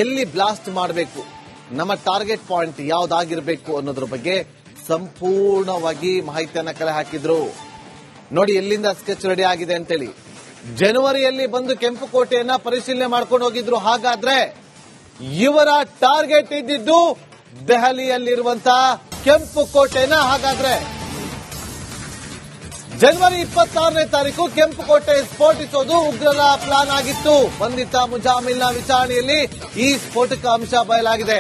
ಎಲ್ಲಿ ಬ್ಲಾಸ್ಟ್ ಮಾಡಬೇಕು, ನಮ್ಮ ಟಾರ್ಗೆಟ್ ಪಾಯಿಂಟ್ ಯಾವ್ದಾಗಿರ್ಬೇಕು ಅನ್ನೋದ್ರ ಬಗ್ಗೆ ಸಂಪೂರ್ಣವಾಗಿ ಮಾಹಿತಿಯನ್ನ ಕಲೆ ಹಾಕಿದ್ರು. ನೋಡಿ ಎಲ್ಲಿಂದ ಸ್ಕೆಚ್ ರೆಡಿ ಆಗಿದೆ ಅಂತೇಳಿ. ಜನವರಿಯಲ್ಲಿ ಬಂದು ಕೆಂಪುಕೋಟೆಯನ್ನ ಪರಿಶೀಲನೆ ಮಾಡ್ಕೊಂಡು ಹೋಗಿದ್ರು. ಹಾಗಾದ್ರೆ ಇವರ ಟಾರ್ಗೆಟ್ ಇದ್ದಿದ್ದು ದೆಹಲಿಯಲ್ಲಿರುವಂತಹ ಕೆಂಪುಕೋಟೆನ. ಹಾಗಾದ್ರೆ ಜನವರಿ 26ನೇ ತಾರೀಕು ಕೆಂಪುಕೋಟೆ ಸ್ಫೋಟಿಸೋದು ಉಗ್ರರ ಪ್ಲಾನ್ ಆಗಿತ್ತು. ಬಂಧಿತ ಮುಜಾಮಿಲ್ನ ವಿಚಾರಣೆಯಲ್ಲಿ ಈ ಸ್ಫೋಟಕ ಅಂಶ ಬಯಲಾಗಿದೆ.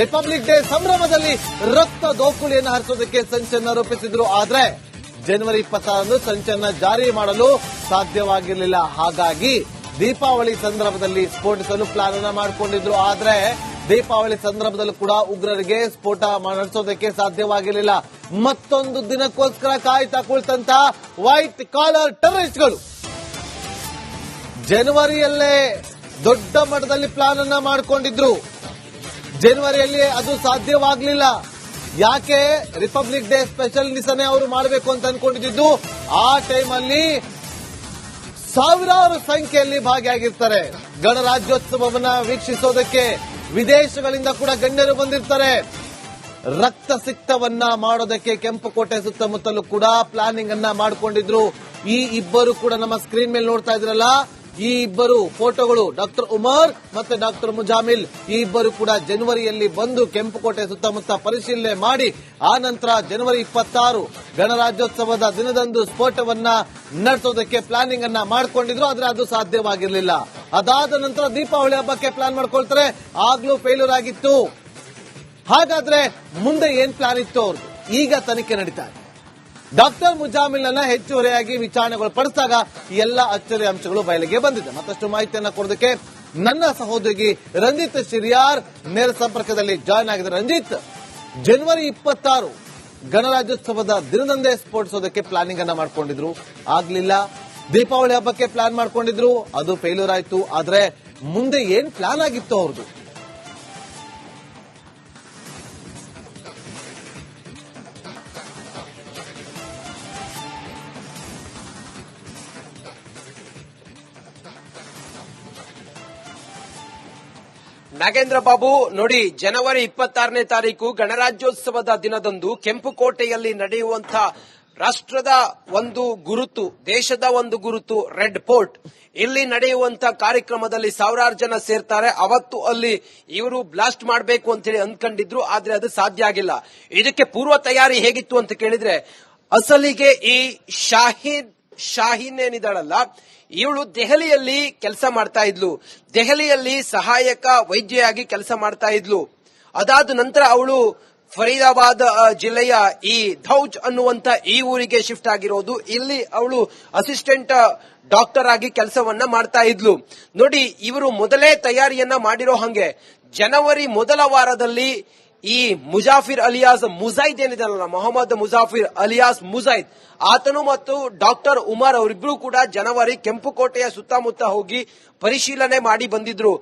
ರಿಪಬ್ಲಿಕ್ ಡೇ ಸಂಭ್ರಮದಲ್ಲಿ ರಕ್ತ ದೋಕುಳಿಯನ್ನು ಹರಿಸೋದಕ್ಕೆ ಸಂಚನ್ನ ರೂಪಿಸಿದ್ರು. ಆದ್ರೆ ಜನವರಿ 26ರಂದು ಸಂಚನ್ನ ಜಾರಿ ಮಾಡಲು ಸಾಧ್ಯವಾಗಿರಲಿಲ್ಲ. ಹಾಗಾಗಿ ದೀಪಾವಳಿ ಸಂದರ್ಭದಲ್ಲಿ ಸ್ಫೋಟಿಸಲು ಪ್ಲಾನ್ ಅನ್ನ ಮಾಡಿಕೊಂಡಿದ್ರು. ಆದ್ರೆ ದೀಪಾವಳಿ ಸಂದರ್ಭದಲ್ಲೂ ಕೂಡ ಉಗ್ರರಿಗೆ ಸ್ಫೋಟ ನಡೆಸೋದಕ್ಕೆ ಸಾಧ್ಯವಾಗಿರಲಿಲ್ಲ. ಮತ್ತೊಂದು ದಿನಕ್ಕೋಸ್ಕರ ಕಾಯ್ತಾ ಕುಳಿತಂತ ವೈಟ್ ಕಾಲರ್ ಟೆರರಿಸ್ಟ್ಗಳು ಜನವರಿಯಲ್ಲೇ ದೊಡ್ಡ ಮಟ್ಟದಲ್ಲಿ ಪ್ಲಾನ್ ಅನ್ನ ಮಾಡಿಕೊಂಡಿದ್ರು. ಜನವರಿಯಲ್ಲಿ ಅದು ಸಾಧ್ಯವಾಗಲಿಲ್ಲ. ಯಾಕೆ? ರಿಪಬ್ಲಿಕ್ ಡೇ ಸ್ಪೆಷಲ್ ದಿವಸನೇ ಅವರು ಮಾಡಬೇಕು ಅಂತ ಅನ್ಕೊಂಡಿದ್ದು. ಆ ಟೈಮಲ್ಲಿ ಸಾವಿರಾರು ಸಂಖ್ಯೆಯಲ್ಲಿ ಭಾಗಿಯಾಗಿರ್ತಾರೆ. ಗಣರಾಜ್ಯೋತ್ಸವವನ್ನ ವೀಕ್ಷಿಸೋದಕ್ಕೆ ವಿದೇಶಗಳಿಂದ ಕೂಡ ಗಣ್ಯರು ಬಂದಿರ್ತಾರೆ. ರಕ್ತ ಸಿಕ್ತವನ್ನ ಮಾಡೋದಕ್ಕೆ ಕೆಂಪುಕೋಟೆ ಸುತ್ತಮುತ್ತಲೂ ಕೂಡ ಪ್ಲಾನಿಂಗ್ ಅನ್ನ ಮಾಡಿಕೊಂಡಿದ್ರು. ಈ ಇಬ್ಬರು ಕೂಡ ನಮ್ಮ ಸ್ಕ್ರೀನ್ ಮೇಲೆ ನೋಡ್ತಾ ಇದ್ರಲ್ಲ, ಈ ಇಬ್ಬರು ಫೋಟೋಗಳು ಡಾಕ್ಟರ್ ಉಮರ್ ಮತ್ತೆ ಡಾಕ್ಟರ್ ಮುಜಾಮಿಲ್. ಈ ಇಬ್ಬರು ಕೂಡ ಜನವರಿಯಲ್ಲಿ ಬಂದು ಕೆಂಪುಕೋಟೆ ಸುತ್ತಮುತ್ತ ಪರಿಶೀಲನೆ ಮಾಡಿ ಆ ನಂತರ ಜನವರಿ 26 ಗಣರಾಜ್ಯೋತ್ಸವದ ದಿನದಂದು ಸ್ಫೋಟವನ್ನ ನಡೆಸೋದಕ್ಕೆ ಪ್ಲಾನಿಂಗ್ ಅನ್ನ ಮಾಡಿಕೊಂಡಿದ್ರು. ಆದ್ರೆ ಅದು ಸಾಧ್ಯವಾಗಿರಲಿಲ್ಲ. ಅದಾದ ನಂತರ ದೀಪಾವಳಿ ಹಬ್ಬಕ್ಕೆ ಪ್ಲಾನ್ ಮಾಡ್ಕೊಳ್ತಾರೆ. ಆಗ್ಲೂ ಫೇಲ್ಯೂರ್ ಆಗಿತ್ತು. ಹಾಗಾದ್ರೆ ಮುಂದೆ ಏನ್ ಪ್ಲಾನ್ ಇತ್ತು ಅವ್ರದ್ದು? ಈಗ ತನಿಖೆ ನಡೀತಾ ಇದೆ. ಡಾಕ್ಟರ್ ಮುಜಾಮಿಲ್ ಅನ್ನ ಹೆಚ್ಚುವರಿಯಾಗಿ ವಿಚಾರಣೆಗಳು ಪಡಿಸಿದಾಗ ಎಲ್ಲ ಅಚ್ಚರಿ ಅಂಶಗಳು ಬಯಲಿಗೆ ಬಂದಿದೆ. ಮತ್ತಷ್ಟು ಮಾಹಿತಿಯನ್ನ ಕೊಡೋದಕ್ಕೆ ನನ್ನ ಸಹೋದರಿ ರಂಜಿತ್ ಶಿರಿಯಾರ್ ನೇರ ಸಂಪರ್ಕದಲ್ಲಿ ಜಾಯ್ನ್ ಆಗಿದ್ದಾರೆ. ರಂಜಿತ್, ಜನವರಿ 26 ಗಣರಾಜ್ಯೋತ್ಸವದ ದಿನದಂದೇ ಸ್ಫೋಟಿಸೋದಕ್ಕೆ ಪ್ಲಾನಿಂಗ್ ಅನ್ನ ಮಾಡ್ಕೊಂಡಿದ್ರು, ಆಗ್ಲಿಲ್ಲ. ದೀಪಾವಳಿ ಹಬ್ಬಕ್ಕೆ ಪ್ಲಾನ್ ಮಾಡ್ಕೊಂಡಿದ್ರು, ಅದು ಫೇಲ್ಯೂರ್ ಆಯ್ತು. ಆದ್ರೆ ಮುಂದೆ ಏನ್ ಪ್ಲಾನ್ ಆಗಿತ್ತು ಅವ್ರದ್ದು? ನಾಗೇಂದ್ರ ಬಾಬು, ನೋಡಿ, ಜನವರಿ 26ನೇ ತಾರೀಕು ಗಣರಾಜ್ಯೋತ್ಸವದ ದಿನದಂದು ಕೆಂಪುಕೋಟೆಯಲ್ಲಿ ನಡೆಯುವಂತಹ ರಾಷ್ಟ್ರದ ಒಂದು ಗುರುತು, ದೇಶದ ಒಂದು ಗುರುತು ರೆಡ್ ಫೋರ್ಟ್, ಇಲ್ಲಿ ನಡೆಯುವಂತಹ ಕಾರ್ಯಕ್ರಮದಲ್ಲಿ ಸಾವಿರಾರು ಜನ ಸೇರ್ತಾರೆ. ಅವತ್ತು ಅಲ್ಲಿ ಇವರು ಬ್ಲಾಸ್ಟ್ ಮಾಡಬೇಕು ಅಂತೇಳಿ ಅಂದ್ಕೊಂಡಿದ್ರು. ಆದ್ರೆ ಅದು ಸಾಧ್ಯ ಆಗಿಲ್ಲ. ಇದಕ್ಕೆ ಪೂರ್ವ ತಯಾರಿ ಹೇಗಿತ್ತು ಅಂತ ಕೇಳಿದ್ರೆ, ಅಸಲಿಗೆ ಈ ಶಾಹೀನ್ ಏನಿದ್ದಾಳಲ್ಲ, ಇವಳು ದೆಹಲಿಯಲ್ಲಿ ಕೆಲಸ ಮಾಡ್ತಾ ಇದ್ಲು. ದೆಹಲಿಯಲ್ಲಿ ಸಹಾಯಕ ವೈದ್ಯೆಯಾಗಿ ಕೆಲಸ ಮಾಡ್ತಾ ಇದ್ಲು. ಅದಾದ ನಂತರ ಅವಳು ಫರೀದಾಬಾದ್ ಜಿಲ್ಲೆಯ ಈ ಧೌಜ್ ಅನ್ನುವಂತ ಈ ಊರಿಗೆ ಶಿಫ್ಟ್ ಆಗಿರೋದು. ಇಲ್ಲಿ ಅವಳು ಅಸಿಸ್ಟೆಂಟ್ ಡಾಕ್ಟರ್ ಆಗಿ ಕೆಲಸವನ್ನ ಮಾಡ್ತಾ ಇದ್ಲು. ನೋಡಿ, ಇವರು ಮೊದಲೇ ತಯಾರಿಯನ್ನ ಮಾಡಿರೋ ಹಂಗೆ ಜನವರಿ ಮೊದಲ ವಾರದಲ್ಲಿ ಈ ಮುಜಾಫಿರ್ ಅಲಿಯಾಸ್ ಮುಜೈದ್ ಏನಿದಾರಲ್ಲ, ಮೊಹಮ್ಮದ್ ಮುಜಾಫಿರ್ ಅಲಿಯಾಸ್ ಮುಜೈದ್, ಆತನು ಮತ್ತು ಡಾಕ್ಟರ್ ಉಮರ್ ಅವರಿಬ್ರು ಕೂಡ ಜನವರಿ ಕೆಂಪುಕೋಟೆಯ ಸುತ್ತಮುತ್ತ ಹೋಗಿ ಪರಿಶೀಲನೆ ಮಾಡಿ ಬಂದಿದ್ರು.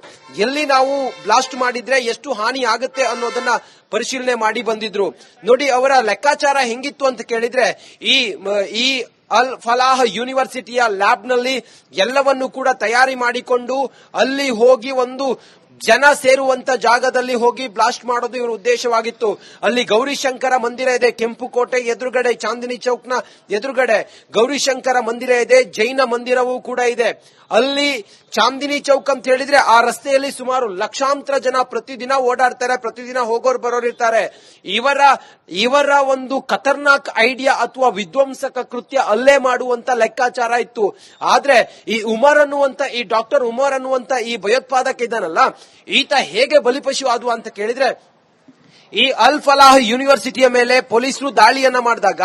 ಎಲ್ಲಿ ನಾವು ಬ್ಲಾಸ್ಟ್ ಮಾಡಿದ್ರೆ ಎಷ್ಟು ಹಾನಿ ಆಗುತ್ತೆ ಅನ್ನೋದನ್ನ ಪರಿಶೀಲನೆ ಮಾಡಿ ಬಂದಿದ್ರು. ನೋಡಿ, ಅವರ ಲೆಕ್ಕಾಚಾರ ಹೆಂಗಿತ್ತು ಅಂತ ಕೇಳಿದ್ರೆ, ಈ ಅಲ್ ಫಲಾಹ್ ಯೂನಿವರ್ಸಿಟಿಯ ಲ್ಯಾಬ್ನಲ್ಲಿ ಎಲ್ಲವನ್ನು ಕೂಡ ತಯಾರಿ ಮಾಡಿಕೊಂಡು ಅಲ್ಲಿ ಹೋಗಿ ಒಂದು ಜನ ಸೇರುವಂತ ಜಾಗದಲ್ಲಿ ಹೋಗಿ ಬ್ಲಾಸ್ಟ್ ಮಾಡೋದು ಇವರ ಉದ್ದೇಶವಾಗಿತ್ತು. ಅಲ್ಲಿ ಗೌರಿಶಂಕರ ಮಂದಿರ ಇದೆ, ಕೆಂಪುಕೋಟೆ ಎದುರುಗಡೆ, ಚಾಂದಿನಿ ಚೌಕ್ನ ಎದುರುಗಡೆ ಗೌರಿಶಂಕರ ಮಂದಿರ ಇದೆ, ಜೈನ ಮಂದಿರವೂ ಕೂಡ ಇದೆ. ಅಲ್ಲಿ ಚಾಂದಿನಿ ಚೌಕ್ ಅಂತ ಹೇಳಿದ್ರೆ ಆ ರಸ್ತೆಯಲ್ಲಿ ಸುಮಾರು ಲಕ್ಷಾಂತರ ಜನ ಪ್ರತಿದಿನ ಓಡಾಡ್ತಾರೆ, ಪ್ರತಿದಿನ ಹೋಗೋರು ಬರೋರು ಇರ್ತಾರೆ. ಇವರ ಒಂದು ಖತರ್ನಾಕ್ ಐಡಿಯಾ ಅಥವಾ ವಿಧ್ವಂಸಕ ಕೃತ್ಯ ಅಲ್ಲೇ ಮಾಡುವಂತ ಲೆಕ್ಕಾಚಾರ ಇತ್ತು. ಆದ್ರೆ ಈ ಉಮರ್ ಅನ್ನುವಂತ, ಈ ಡಾಕ್ಟರ್ ಉಮರ್ ಅನ್ನುವಂತ ಈ ಭಯೋತ್ಪಾದಕ ಇದ್ದಾನಲ್ಲ, ಈತ ಹೇಗೆ ಬಲಿಪಶು ಆದ್ವ ಅಂತ ಕೇಳಿದ್ರೆ, ಈ ಅಲ್ ಫಲಾಹ್ ಯೂನಿವರ್ಸಿಟಿಯ ಮೇಲೆ ಪೊಲೀಸರು ದಾಳಿಯನ್ನ ಮಾಡಿದಾಗ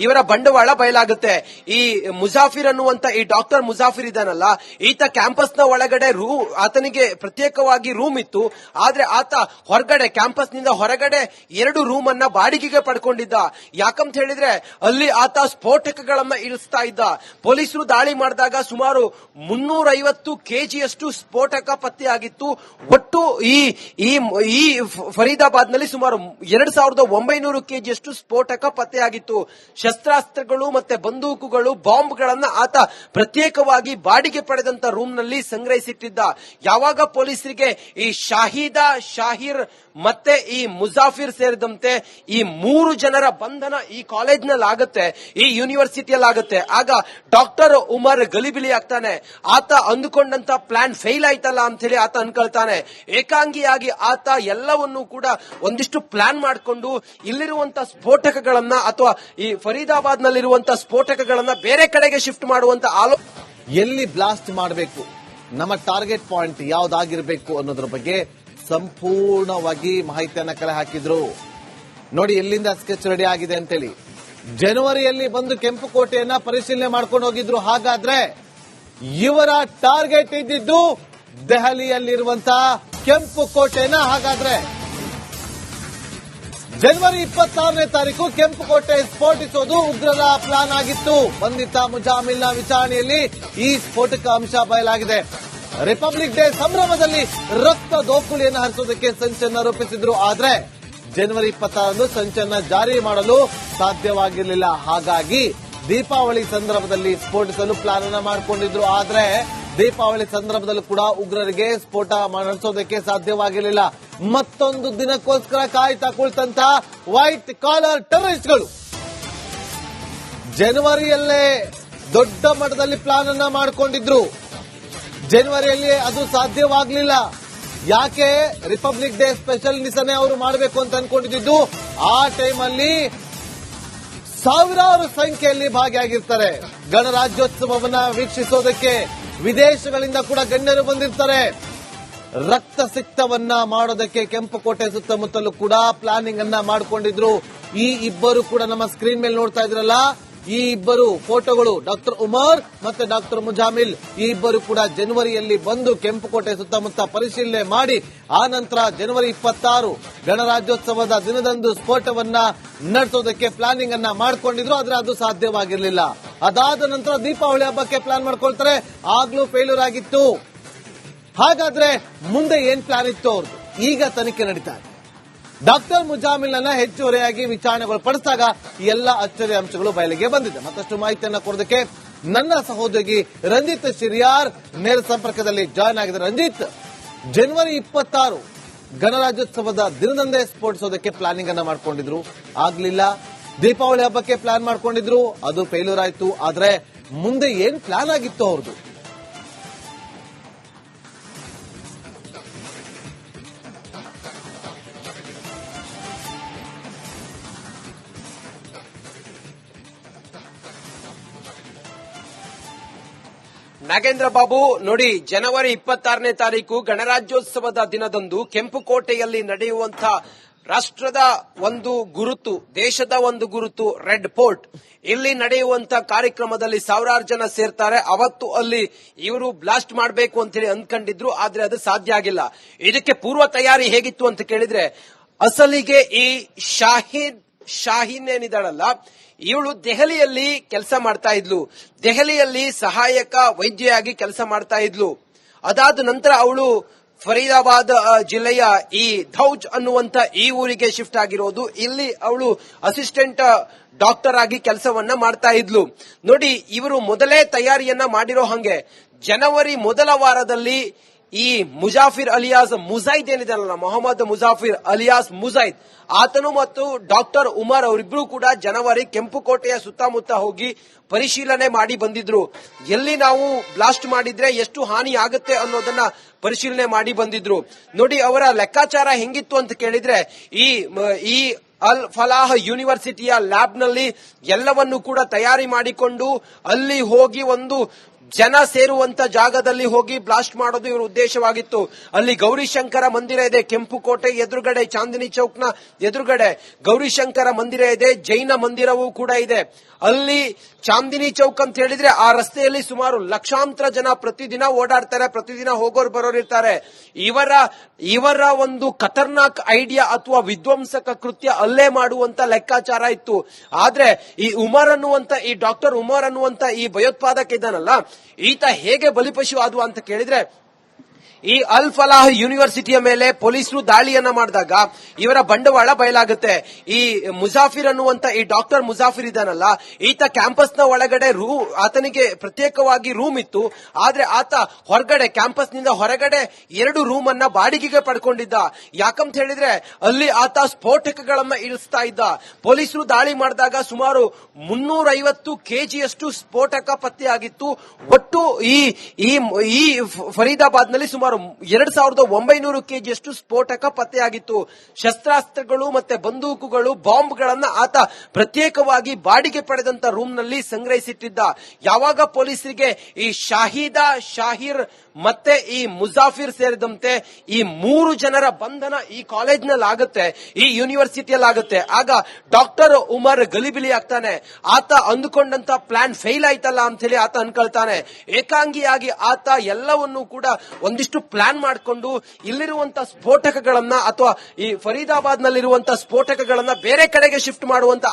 ಇವರ ಬಂಡವಾಳ ಬಯಲಾಗುತ್ತೆ. ಈ ಮುಜಾಫಿರ್ ಅನ್ನುವಂತ ಈ ಡಾಕ್ಟರ್ ಮುಜಾಫಿರ್ ಇದ್ದಾನಲ್ಲ, ಈತ ಕ್ಯಾಂಪಸ್ನ ಒಳಗಡೆ ಆತನಿಗೆ ಪ್ರತ್ಯೇಕವಾಗಿ ರೂಮ್ ಇತ್ತು. ಆದ್ರೆ ಆತ ಹೊರಗಡೆ, ಕ್ಯಾಂಪಸ್ನಿಂದ ಹೊರಗಡೆ 2 ರೂಮ್ ಅನ್ನ ಬಾಡಿಗೆಗೆ ಪಡ್ಕೊಂಡಿದ್ದ. ಯಾಕಂತ ಹೇಳಿದ್ರೆ ಅಲ್ಲಿ ಆತ ಸ್ಫೋಟಕಗಳನ್ನ ಇಳಿಸ್ತಾ ಇದ್ದ. ಪೊಲೀಸರು ದಾಳಿ ಮಾಡಿದಾಗ ಸುಮಾರು 350 ಕೆಜಿಯಷ್ಟು ಸ್ಫೋಟಕ ಪತ್ತೆಯಾಗಿತ್ತು. ಒಟ್ಟು ಈ ಫರೀದಾಬಾದ್ನಲ್ಲಿ ಸುಮಾರು ಸುಮಾರು 2900 ಕೆಜಿಯಷ್ಟು ಸ್ಫೋಟಕ ಪತ್ತೆಯಾಗಿತ್ತು. ಶಸ್ತ್ರಾಸ್ತ್ರಗಳು ಮತ್ತೆ ಬಂದೂಕುಗಳು, ಬಾಂಬ್ಗಳನ್ನ ಆತ ಪ್ರತ್ಯೇಕವಾಗಿ ಬಾಡಿಗೆ ಪಡೆದಂತ ರೂಮ್ ನಲ್ಲಿ ಸಂಗ್ರಹಿಸಿಟ್ಟಿದ್ದ. ಯಾವಾಗ ಪೊಲೀಸರಿಗೆ ಈ ಶಾಹಿರ್ ಮತ್ತೆ ಈ ಮುಜಾಫಿರ್ ಸೇರಿದಂತೆ ಈ 3 ಜನರ ಬಂಧನ ಈ ಕಾಲೇಜ್ನಲ್ಲಿ ಆಗುತ್ತೆ, ಈ ಯೂನಿವರ್ಸಿಟಿಯಲ್ಲಿ ಆಗುತ್ತೆ, ಆಗ ಡಾಕ್ಟರ್ ಉಮರ್ ಗಲಿಬಿಲಿ ಆಗ್ತಾನೆ. ಆತ ಅಂದುಕೊಂಡಂತ ಪ್ಲಾನ್ ಫೇಲ್ ಆಯ್ತಲ್ಲ ಅಂತ ಹೇಳಿ ಆತ ಅನ್ಕೊಳ್ತಾನೆ. ಏಕಾಂಗಿಯಾಗಿ ಆತ ಎಲ್ಲವನ್ನೂ ಕೂಡ ಒಂದಿಷ್ಟು ಪ್ಲಾನ್ ಮಾಡಿಕೊಂಡು ಇಲ್ಲಿರುವಂತಹ ಸ್ಫೋಟಕಗಳನ್ನ ಅಥವಾ ಈ ಫರೀದಾಬಾದ್ ನಲ್ಲಿರುವಂತಹ ಸ್ಫೋಟಕಗಳನ್ನ ಬೇರೆ ಕಡೆಗೆ ಶಿಫ್ಟ್ ಮಾಡುವಂತ ಎಲ್ಲಿ ಬ್ಲಾಸ್ಟ್ ಮಾಡಬೇಕು, ನಮ್ಮ ಟಾರ್ಗೆಟ್ ಪಾಯಿಂಟ್ ಯಾವ್ದಾಗಿರ್ಬೇಕು ಅನ್ನೋದ್ರ ಬಗ್ಗೆ ಸಂಪೂರ್ಣವಾಗಿ ಮಾಹಿತಿಯನ್ನ ಕಲೆ ಹಾಕಿದ್ರು. ನೋಡಿ ಎಲ್ಲಿಂದ ಸ್ಕೆಚ್ ರೆಡಿ ಆಗಿದೆ ಅಂತೇಳಿ. ಜನವರಿಯಲ್ಲಿ ಬಂದು ಕೆಂಪುಕೋಟೆಯನ್ನ ಪರಿಶೀಲನೆ ಮಾಡ್ಕೊಂಡು ಹೋಗಿದ್ರು. ಹಾಗಾದ್ರೆ ಇವರ ಟಾರ್ಗೆಟ್ ಇದ್ದಿದ್ದು ದೆಹಲಿಯಲ್ಲಿರುವಂತಹ ಕೆಂಪುಕೋಟೆನ. ಹಾಗಾದ್ರೆ ಜನವರಿ 26ನೇ ತಾರೀಕು ಕೆಂಪುಕೋಟೆ ಸ್ಫೋಟಿಸೋದು ಉಗ್ರರ ಪ್ಲಾನ್ ಆಗಿತ್ತು. ಬಂಧಿತ ಮುಜಾಮಿಲ್ನ ವಿಚಾರಣೆಯಲ್ಲಿ ಈ ಸ್ಫೋಟಕ ಅಂಶ ಬಯಲಾಗಿದೆ. ರಿಪಬ್ಲಿಕ್ ಡೇ ಸಂಭ್ರಮದಲ್ಲಿ ರಕ್ತ ದೋಕುಳಿಯನ್ನು ಹರಿಸೋದಕ್ಕೆ ಸಂಚನ್ನ ರೂಪಿಸಿದ್ರು. ಆದ್ರೆ ಜನವರಿ 26ರಂದು ಸಂಚನ್ನ ಜಾರಿ ಮಾಡಲು ಸಾಧ್ಯವಾಗಿರಲಿಲ್ಲ. ಹಾಗಾಗಿ ದೀಪಾವಳಿ ಸಂದರ್ಭದಲ್ಲಿ ಸ್ಫೋಟಿಸಲು ಪ್ಲಾನ್ ಅನ್ನ ಮಾಡಿಕೊಂಡಿದ್ರು. ಆದ್ರೆ ದೀಪಾವಳಿ ಸಂದರ್ಭದಲ್ಲೂ ಕೂಡ ಉಗ್ರರಿಗೆ ಸ್ಫೋಟ ನಡೆಸೋದಕ್ಕೆ ಸಾಧ್ಯವಾಗಿರಲಿಲ್ಲ. ಮತ್ತೊಂದು ದಿನಕ್ಕೋಸ್ಕರ ಕಾಯ್ತಾ ಕುಳಿತಂತ ವೈಟ್ ಕಾಲರ್ ಟೆರರಿಸ್ಟ್ಗಳು ಜನವರಿಯಲ್ಲೇ ದೊಡ್ಡ ಮಟ್ಟದಲ್ಲಿ ಪ್ಲಾನ್ ಅನ್ನ ಮಾಡಿಕೊಂಡಿದ್ರು. ಜನವರಿಯಲ್ಲಿ ಅದು ಸಾಧ್ಯವಾಗಲಿಲ್ಲ. ಯಾಕೆ? ರಿಪಬ್ಲಿಕ್ ಡೇ ಸ್ಪೆಷಲ್ ನಿಸನೆ ಅವರು ಮಾಡಬೇಕು ಅಂತ ಅನ್ಕೊಂಡಿದ್ದು. ಆ ಟೈಮಲ್ಲಿ ಸಾವಿರಾರು ಸಂಖ್ಯೆಯಲ್ಲಿ ಭಾಗಿಯಾಗಿರ್ತಾರೆ. ಗಣರಾಜ್ಯೋತ್ಸವವನ್ನ ವೀಕ್ಷಿಸೋದಕ್ಕೆ ವಿದೇಶಗಳಿಂದ ಕೂಡ ಗಣ್ಯರು ಬಂದಿರ್ತಾರೆ. ರಕ್ತಸಿಕ್ತವನ್ನ ಮಾಡೋದಕ್ಕೆ ಕೆಂಪುಕೋಟೆ ಸುತ್ತಮುತ್ತಲೂ ಕೂಡ ಪ್ಲಾನಿಂಗ್ ಅನ್ನ ಮಾಡಿಕೊಂಡಿದ್ರು. ಈ ಇಬ್ಬರು ಕೂಡ ನಮ್ಮ ಸ್ಕ್ರೀನ್ ಮೇಲೆ ನೋಡ್ತಾ ಇದ್ರಲ್ಲ, ಈ ಇಬ್ಬರು ಫೋಟೋಗಳು ಡಾಕ್ಟರ್ ಉಮರ್ ಮತ್ತೆ ಡಾಕ್ಟರ್ ಮುಜಾಮಿಲ್. ಈ ಇಬ್ಬರು ಕೂಡ ಜನವರಿಯಲ್ಲಿ ಬಂದು ಕೆಂಪುಕೋಟೆ ಸುತ್ತಮುತ್ತ ಪರಿಶೀಲನೆ ಮಾಡಿ ಆ ನಂತರ ಜನವರಿ 26 ಗಣರಾಜ್ಯೋತ್ಸವದ ದಿನದಂದು ಸ್ಫೋಟವನ್ನ ನಡೆಸೋದಕ್ಕೆ ಪ್ಲಾನಿಂಗ್ ಅನ್ನ ಮಾಡ್ಕೊಂಡಿದ್ರು. ಆದ್ರೆ ಅದು ಸಾಧ್ಯವಾಗಿರಲಿಲ್ಲ. ಅದಾದ ನಂತರ ದೀಪಾವಳಿ ಹಬ್ಬಕ್ಕೆ ಪ್ಲಾನ್ ಮಾಡ್ಕೊಳ್ತಾರೆ. ಆಗ್ಲೂ ಫೇಲ್ಯೂರ್ ಆಗಿತ್ತು. ಹಾಗಾದ್ರೆ ಮುಂದೆ ಏನ್ ಪ್ಲಾನ್ ಇತ್ತು ಅವ್ರದ್ದು? ಈಗ ತನಿಖೆ ನಡೀತಾ ಇದೆ. ಡಾಕ್ಟರ್ ಮುಜಾಮಿಲ್ ಅನ್ನ ಹೆಚ್ಚುವರಿಯಾಗಿ ವಿಚಾರಣೆಗೊಳಪಡಿಸಿದಾಗ ಎಲ್ಲ ಅಚ್ಚರಿಯ ಅಂಶಗಳು ಬಯಲಿಗೆ ಬಂದಿದೆ. ಮತ್ತಷ್ಟು ಮಾಹಿತಿಯನ್ನ ಕೊಡೋದಕ್ಕೆ ನನ್ನ ಸಹೋದರಿ ರಂಜಿತ್ ಶಿರಿಯಾರ್ ನೇರ ಸಂಪರ್ಕದಲ್ಲಿ ಜಾಯ್ನ್ ಆಗಿದ್ದಾರೆ. ರಂಜಿತ್, ಜನವರಿ 26 ಗಣರಾಜ್ಯೋತ್ಸವದ ದಿನದಂದೇ ಸ್ಫೋಟಿಸೋದಕ್ಕೆ ಪ್ಲಾನಿಂಗ್ ಅನ್ನ ಮಾಡ್ಕೊಂಡಿದ್ರು, ಆಗ್ಲಿಲ್ಲ. ದೀಪಾವಳಿ ಹಬ್ಬಕ್ಕೆ ಪ್ಲಾನ್ ಮಾಡ್ಕೊಂಡಿದ್ರು, ಅದು ಫೇಲ್ಯೂರ್ ಆಯ್ತು. ಆದ್ರೆ ಮುಂದೆ ಏನ್ ಪ್ಲಾನ್ ಆಗಿತ್ತು ಅವ್ರದ್ದು? ನಾಗೇಂದ್ರ ಬಾಬು, ನೋಡಿ ಜನವರಿ 26ನೇ ತಾರೀಕು ಗಣರಾಜ್ಯೋತ್ಸವದ ದಿನದಂದು ಕೆಂಪುಕೋಟೆಯಲ್ಲಿ ನಡೆಯುವಂತಹ ರಾಷ್ಟ್ರದ ಒಂದು ಗುರುತು, ದೇಶದ ಒಂದು ಗುರುತು ರೆಡ್ ಫೋರ್ಟ್, ಇಲ್ಲಿ ನಡೆಯುವಂತ ಕಾರ್ಯಕ್ರಮದಲ್ಲಿ ಸಾವಿರಾರು ಜನ ಸೇರ್ತಾರೆ. ಅವತ್ತು ಅಲ್ಲಿ ಇವರು ಬ್ಲಾಸ್ಟ್ ಮಾಡಬೇಕು ಅಂತ ಹೇಳಿ ಅಂದ್ಕೊಂಡಿದ್ರು. ಆದ್ರೆ ಅದು ಸಾಧ್ಯ ಆಗಿಲ್ಲ. ಇದಕ್ಕೆ ಪೂರ್ವ ತಯಾರಿ ಹೇಗಿತ್ತು ಅಂತ ಕೇಳಿದ್ರೆ, ಅಸಲಿಗೆ ಈ ಶಾಹೀನ್ ಏನಿದ್ದಾಳಲ್ಲ, ಇವಳು ದೆಹಲಿಯಲ್ಲಿ ಕೆಲಸ ಮಾಡ್ತಾ ಇದ್ಲು. ದೆಹಲಿಯಲ್ಲಿ ಸಹಾಯಕ ವೈದ್ಯೆಯಾಗಿ ಕೆಲಸ ಮಾಡ್ತಾ ಇದ್ಲು. ಅದಾದ ನಂತರ ಅವಳು ಫರೀದಾಬಾದ್ ಜಿಲ್ಲೆಯ ಈ ಧೌಜ್ ಅನ್ನುವಂತ ಈ ಊರಿಗೆ ಶಿಫ್ಟ್ ಆಗಿರೋದು. ಇಲ್ಲಿ ಅವಳು ಅಸಿಸ್ಟೆಂಟ್ ಡಾಕ್ಟರ್ ಆಗಿ ಕೆಲಸವನ್ನ ಮಾಡ್ತಾ ಇದ್ಲು. ನೋಡಿ, ಇವರು ಮೊದಲೇ ತಯಾರಿಯನ್ನ ಮಾಡಿರೋ ಹಂಗೆ ಜನವರಿ ಮೊದಲ ವಾರದಲ್ಲಿ ಈ ಮುಜಾಫಿರ್ ಅಲಿಯಾಸ್ ಮುಜೈದ್ ಏನಿದಾನಲ್ಲ, ಮೊಹಮ್ಮದ್ ಮುಜಾಫಿರ್ ಅಲಿಯಾಸ್ ಮುಜೈದ್, ಆತನು ಮತ್ತು ಡಾಕ್ಟರ್ ಉಮರ್ ಅವರಿಬ್ರು ಕೂಡ ಜನವರಿ ಕೆಂಪುಕೋಟೆಯ ಸುತ್ತಮುತ್ತ ಹೋಗಿ ಪರಿಶೀಲನೆ ಮಾಡಿ ಬಂದಿದ್ರು. ಎಲ್ಲಿ ನಾವು ಬ್ಲಾಸ್ಟ್ ಮಾಡಿದ್ರೆ ಎಷ್ಟು ಹಾನಿ ಆಗುತ್ತೆ ಅನ್ನೋದನ್ನ ಪರಿಶೀಲನೆ ಮಾಡಿ ಬಂದಿದ್ರು. ನೋಡಿ, ಅವರ ಲೆಕ್ಕಾಚಾರ ಹೆಂಗಿತ್ತು ಅಂತ ಕೇಳಿದ್ರೆ, ಈ ಅಲ್ ಫಲಾಹ್ ಯೂನಿವರ್ಸಿಟಿಯ ಲ್ಯಾಬ್ ನಲ್ಲಿ ಎಲ್ಲವನ್ನು ಕೂಡ ತಯಾರಿ ಮಾಡಿಕೊಂಡು ಅಲ್ಲಿ ಹೋಗಿ ಒಂದು ಜನ ಸೇರುವಂತ ಜಾಗದಲ್ಲಿ ಹೋಗಿ ಬ್ಲಾಸ್ಟ್ ಮಾಡೋದು ಇವರ ಉದ್ದೇಶವಾಗಿತ್ತು. ಅಲ್ಲಿ ಗೌರಿಶಂಕರ ಮಂದಿರ ಇದೆ, ಕೆಂಪುಕೋಟೆ ಎದುರುಗಡೆ, ಚಾಂದಿನಿ ಚೌಕ್ನ ಎದುರುಗಡೆ ಗೌರಿಶಂಕರ ಮಂದಿರ ಇದೆ, ಜೈನ ಮಂದಿರವೂ ಕೂಡ ಇದೆ. ಅಲ್ಲಿ ಚಾಂದಿನಿ ಚೌಕ್ ಅಂತ ಹೇಳಿದ್ರೆ ಆ ರಸ್ತೆಯಲ್ಲಿ ಸುಮಾರು ಲಕ್ಷಾಂತರ ಜನ ಪ್ರತಿದಿನ ಓಡಾಡ್ತಾರೆ, ಪ್ರತಿದಿನ ಹೋಗೋರು ಬರೋರು ಇರ್ತಾರೆ. ಇವರ ಒಂದು ಖತರ್ನಾಕ್ ಐಡಿಯಾ ಅಥವಾ ವಿಧ್ವಂಸಕ ಕೃತ್ಯ ಅಲ್ಲೇ ಮಾಡುವಂತ ಲೆಕ್ಕಾಚಾರ ಇತ್ತು. ಆದ್ರೆ ಈ ಉಮರ್ ಅನ್ನುವಂತ ಈ ಡಾಕ್ಟರ್ ಉಮರ್ ಅನ್ನುವಂತ ಈ ಭಯೋತ್ಪಾದಕ ಇದ್ದಾನಲ್ಲ, ಈತ ಹೇಗೆ ಬಲಿಪಶು ಆದ್ವ ಅಂತ ಕೇಳಿದ್ರೆ, ಈ ಅಲ್ ಫಲಾಹ್ ಯೂನಿವರ್ಸಿಟಿಯ ಮೇಲೆ ಪೊಲೀಸರು ದಾಳಿಯನ್ನ ಮಾಡಿದಾಗ ಇವರ ಬಂಡವಾಳ ಬಯಲಾಗುತ್ತೆ. ಈ ಮುಜಾಫಿರ್ ಅನ್ನುವಂತ ಈ ಡಾಕ್ಟರ್ ಮುಜಾಫಿರ್ ಇದಾನಲ್ಲ, ಈತ ಕ್ಯಾಂಪಸ್ ನ ಒಳಗಡೆ ಆತನಿಗೆ ಪ್ರತ್ಯೇಕವಾಗಿ ರೂಮ್ ಇತ್ತು. ಆದ್ರೆ ಆತ ಹೊರಗಡೆ ಕ್ಯಾಂಪಸ್ ನಿಂದ ಹೊರಗಡೆ 2 ರೂಮ್ ಅನ್ನ ಬಾಡಿಗೆಗೆ ಪಡ್ಕೊಂಡಿದ್ದ. ಯಾಕಂತ ಹೇಳಿದ್ರೆ ಅಲ್ಲಿ ಆತ ಸ್ಫೋಟಕಗಳನ್ನ ಇಳಿಸ್ತಾ ಇದ್ದ. ಪೊಲೀಸರು ದಾಳಿ ಮಾಡಿದಾಗ ಸುಮಾರು 350 ಕೆಜಿಯಷ್ಟು ಸ್ಫೋಟಕ ಪತ್ತೆಯಾಗಿತ್ತು. ಒಟ್ಟು ಈ ಫರೀದಾಬಾದ್ ನಲ್ಲಿ ಸುಮಾರು 2900 ಕೆಜಿಯಷ್ಟು ಸ್ಫೋಟಕ ಪತ್ತೆಯಾಗಿತ್ತು. ಶಸ್ತ್ರಾಸ್ತ್ರಗಳು ಮತ್ತೆ ಬಂದೂಕುಗಳು, ಬಾಂಬ್ಗಳನ್ನ ಆತ ಪ್ರತ್ಯೇಕವಾಗಿ ಬಾಡಿಗೆ ಪಡೆದಂತ ರೂಮ್ ನಲ್ಲಿ ಸಂಗ್ರಹಿಸಿಟ್ಟಿದ್ದ. ಯಾವಾಗ ಪೊಲೀಸರಿಗೆ ಈ ಶಾಹಿರ್ ಮತ್ತೆ ಈ ಮುಜಾಫಿರ್ ಸೇರಿದಂತೆ ಈ 3 ಜನರ ಬಂಧನ ಈ ಕಾಲೇಜ್ನಲ್ಲಿ ಆಗುತ್ತೆ, ಈ ಯೂನಿವರ್ಸಿಟಿಯಲ್ಲಿ ಆಗುತ್ತೆ, ಆಗ ಡಾಕ್ಟರ್ ಉಮರ್ ಗಲಿಬಿಲಿ ಆಗ್ತಾನೆ. ಆತ ಅಂದುಕೊಂಡಂತ ಪ್ಲಾನ್ ಫೇಲ್ ಆಯ್ತಲ್ಲ ಅಂತ ಹೇಳಿ ಆತ ಅನ್ಕೊಳ್ತಾನೆ. ಏಕಾಂಗಿಯಾಗಿ ಆತ ಎಲ್ಲವನ್ನೂ ಕೂಡ ಒಂದಿಷ್ಟು ಪ್ಲಾನ್ ಮಾಡಿಕೊಂಡು ಇಲ್ಲಿರುವಂತಹ ಸ್ಫೋಟಕಗಳನ್ನ ಅಥವಾ ಈ ಫರೀದಾಬಾದ್ ನಲ್ಲಿರುವಂತಹ ಸ್ಫೋಟಕಗಳನ್ನ ಬೇರೆ ಕಡೆಗೆ ಶಿಫ್ಟ್ ಮಾಡುವಂತ